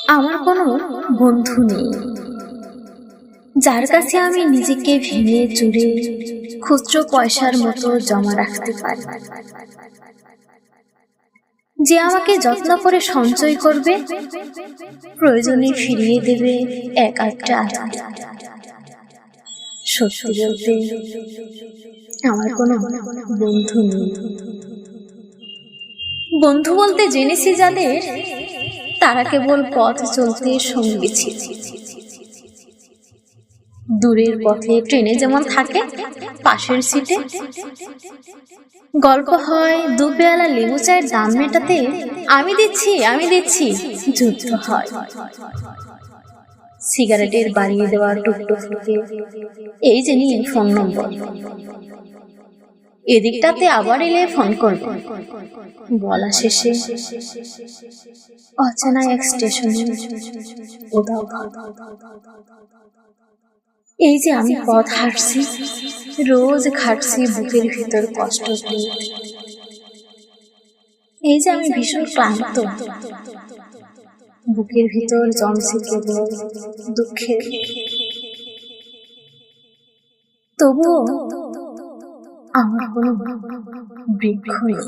আমার কোনো বন্ধু নেই যার কাছে আমি নিজেকে ভেঙে চুরে খুচরো পয়সার মতো জমা রাখতে পারি, যে আমাকে যত্ন করে সঞ্চয় করবে, প্রয়োজনে ফিরিয়ে দেবে এক একটা আধা। সত্যি বলতে আমার কোনো বন্ধু নেই। বন্ধু বলতে জেনেছি যাদের, তারা কেবল পথ চলতে সঙ্গী ছিল। দূরের পথে ট্রেনে যেমন থাকে পাশের সিটে, গল্প হয় দুবেলা লেবু চায়ের দাম মেটাতে আমি দিচ্ছি যুদ্ধ হয় সিগারেটের বাড়িয়ে দেওয়া টুকটুকে, এই যে নিন ফোন নম্বর, এদিকটাতে আবার এলে ফোন করবে বলা শেষে অচেনা এক স্টেশনে উধাও ভাব। এই যে আমি পথ হাঁটছি, রোজ খাটছি বুকের ভিতর কষ্ট পেয়ে। এই যে আমি ভীষণ ক্লান্ত, বুকের ভিতর জমছে কেবল দুঃখের, তবুও আমার কোনো বৃক্ষ নেই।